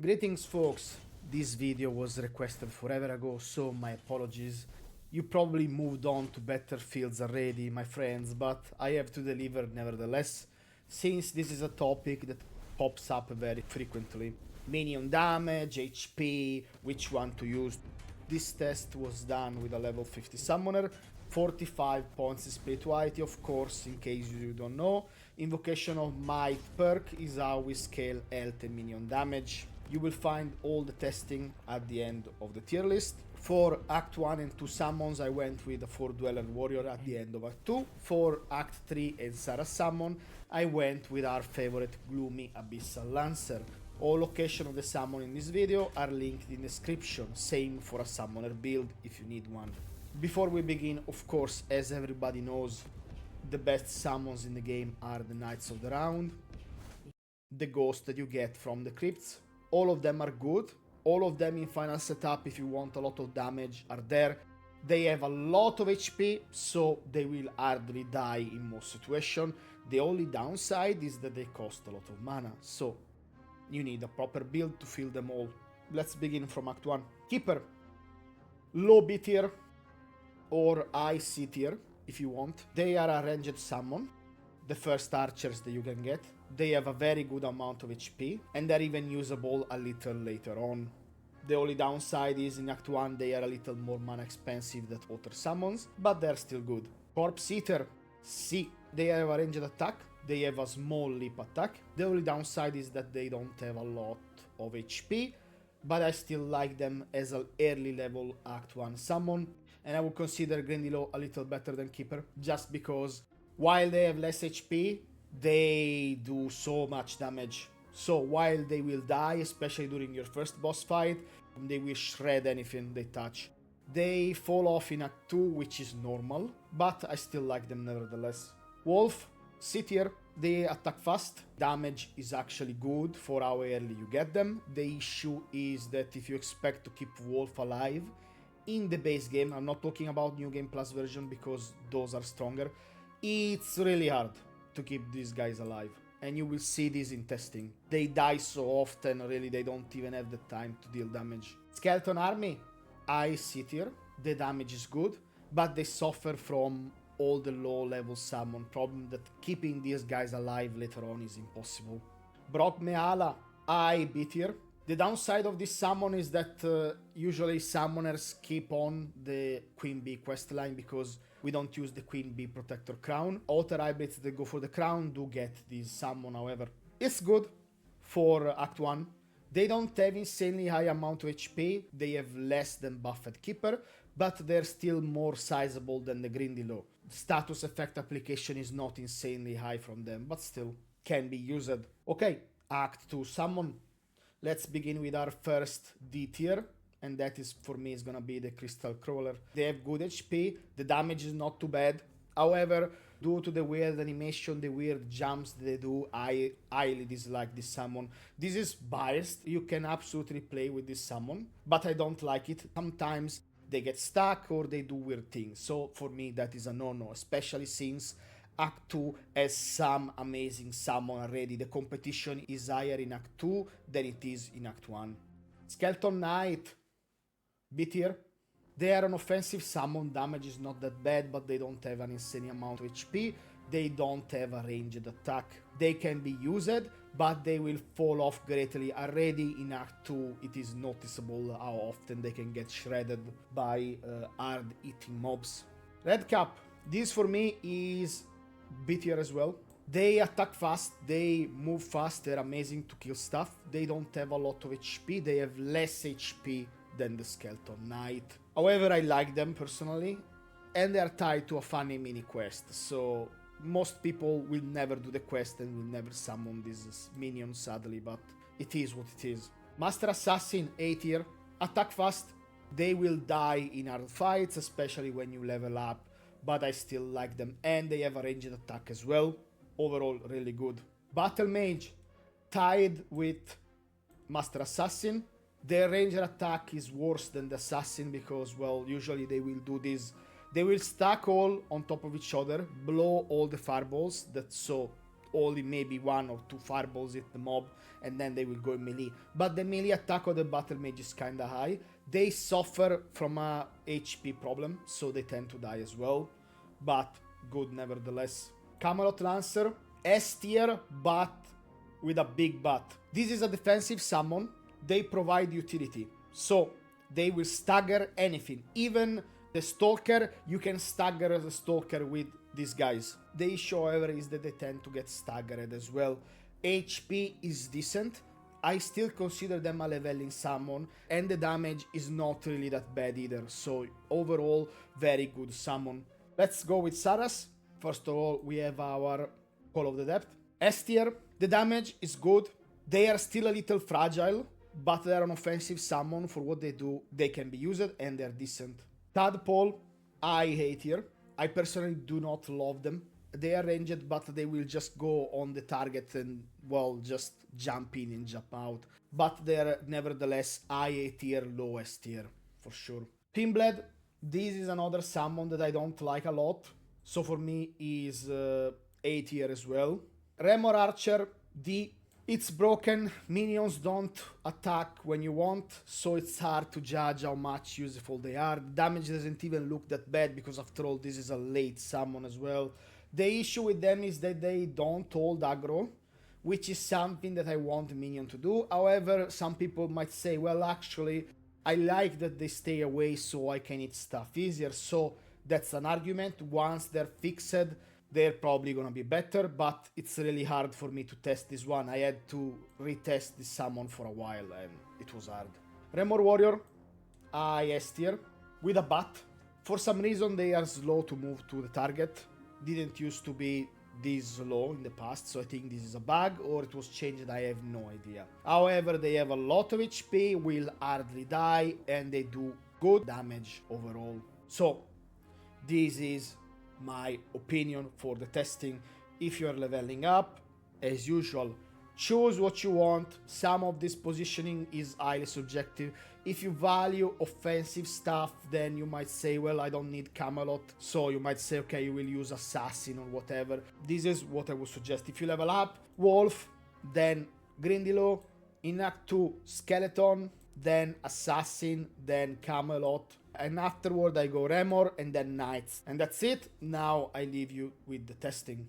Greetings folks, this video was requested forever ago, so my apologies. You probably moved on to better fields already, my friends, but I have to deliver nevertheless, since this is a topic that pops up very frequently. Minion damage, HP, which one to use. This test was done with a level 50 summoner, 45 points in spirituality, of course, in case you don't know. Invocation of Might perk is how we scale health and minion damage. You will find all the testing at the end of the tier list. For Act 1 and 2 summons, I went with a 4-Dweller Warrior at the end of Act 2. For Act 3 and Sarah summon, I went with our favorite Gloomy Abyssal Lancer. All locations of the summon in this video are linked in the description, same for a summoner build if you need one. Before we begin, of course, as everybody knows, the best summons in the game are the Knights of the Round, the ghosts that you get from the crypts. All of them are good. All of them in final setup, if you want a lot of damage, are there. They have a lot of HP, so they will hardly die in most situations. The only downside is that they cost a lot of mana, so you need a proper build to fill them all. Let's begin from Act 1. Keeper. Low B tier or high C tier, if you want. They are a ranged summon, the first archers that you can get. They have a very good amount of HP, and they're even usable a little later on. The only downside is in Act 1 they are a little more mana expensive than other summons, but they're still good. Corpse Eater, C. They have a ranged attack, they have a small leap attack. The only downside is that they don't have a lot of HP, but I still like them as an early level Act 1 summon, and I would consider Grindilow a little better than Keeper, just because while they have less HP, they do so much damage. So while they will die, especially during your first boss fight, they will shred anything they touch. They fall off in Act 2, which is normal, but I still like them nevertheless. Wolf, C tier, they attack fast. Damage is actually good for how early you get them. The issue is that if you expect to keep Wolf alive in the base game, I'm not talking about New Game Plus version because those are stronger, it's really hard to keep these guys alive, and you will see this in testing. They die so often, really they don't even have the time to deal damage. Skeleton Army, I C tier. The damage is good, but they suffer from all the low level summon problem that keeping these guys alive later on is impossible. Broc Meala, I B tier. The downside of this summon is that usually summoners keep on the Queen Bee questline because we don't use the Queen Bee Protector Crown. Other hybrids that go for the crown do get this summon, however. It's good for Act 1. They don't have insanely high amount of HP, they have less than Buffed Keeper, but they're still more sizable than the Grindilow. Status effect application is not insanely high from them, but still can be used. Okay, Act 2 summon. Let's begin with our first D tier, and that is for me is gonna be the Crystal Crawler. They have good HP, the damage is not too bad. However, due to the weird animation, the weird jumps they do, I highly dislike this summon. This is biased, you can absolutely play with this summon, but I don't like it. Sometimes they get stuck or they do weird things, so for me that is a no-no, especially since Act 2 has some amazing summon already. The competition is higher in Act 2 than it is in Act 1. Skeleton Knight, B tier. They are an offensive summon, damage is not that bad, but they don't have an insane amount of HP. They don't have a ranged attack. They can be used, but they will fall off greatly. Already in Act 2 it is noticeable how often they can get shredded by hard-hitting mobs. Redcap, this for me is B tier as well. They attack fast, they move fast, they're amazing to kill stuff. They don't have a lot of HP, they have less HP than the Skeleton Knight. However, I like them personally, and they are tied to a funny mini quest, so most people will never do the quest and will never summon this minion, sadly, but it is what it is. Master Assassin, A tier. Attack fast, they will die in hard fights, especially when you level up, but I still like them, and they have a ranged attack as well. Overall, really good. Battlemage, tied with Master Assassin. Their ranged attack is worse than the Assassin because, well, usually they will do this. They will stack all on top of each other, blow all the fireballs, that's so only maybe 1 or 2 fireballs hit the mob, and then they will go in melee. But the melee attack of the Battlemage is kinda high. They suffer from a HP problem, so they tend to die as well, but good nevertheless. Kamelot Lancer, S tier, but with a big but. This is a defensive summon, they provide utility, so they will stagger anything. Even the Stalker, you can stagger the Stalker with these guys. The issue, however, is that they tend to get staggered as well. HP is decent, I still consider them a leveling summon, and the damage is not really that bad either, so overall, very good summon. Let's go with Saras. First of all, we have our Call of the Depth. S tier, the damage is good, they are still a little fragile, but they are an offensive summon. For what they do, they can be used, and they're decent. Tadpole, I hate here. I personally do not love them. They are ranged, but they will just go on the target and, well, just jump in and jump out. But they're nevertheless IA tier, low S tier, for sure. Pinblade, this is another summon that I don't like a lot. So for me, is A tier as well. Remor Archer, D. It's broken, minions don't attack when you want, so it's hard to judge how much useful they are. Damage doesn't even look that bad, because after all, this is a late summon as well. The issue with them is that they don't hold aggro, which is something that I want Minion to do. However, some people might say, well, actually, I like that they stay away so I can hit stuff easier. So that's an argument. Once they're fixed, they're probably gonna be better, but it's really hard for me to test this one. I had to retest this summon for a while, and it was hard. Remor Warrior, S tier, with a but. For some reason, they are slow to move to the target. Didn't used to be this slow in the past, so I think this is a bug, or it was changed, I have no idea. However, they have a lot of HP, will hardly die, and they do good damage overall. So, this is my opinion for the testing. If you are leveling up, as usual, choose what you want. Some of this positioning is highly subjective. If you value offensive stuff, then you might say, well, I don't need Kamelot, so you might say, okay, you will use Assassin or whatever. This is what I would suggest. If you level up, Wolf, then Grindilow, in Act 2, Skeleton, then Assassin, then Kamelot, and afterward I go Remor and then Knights. And that's it. Now I leave you with the testing.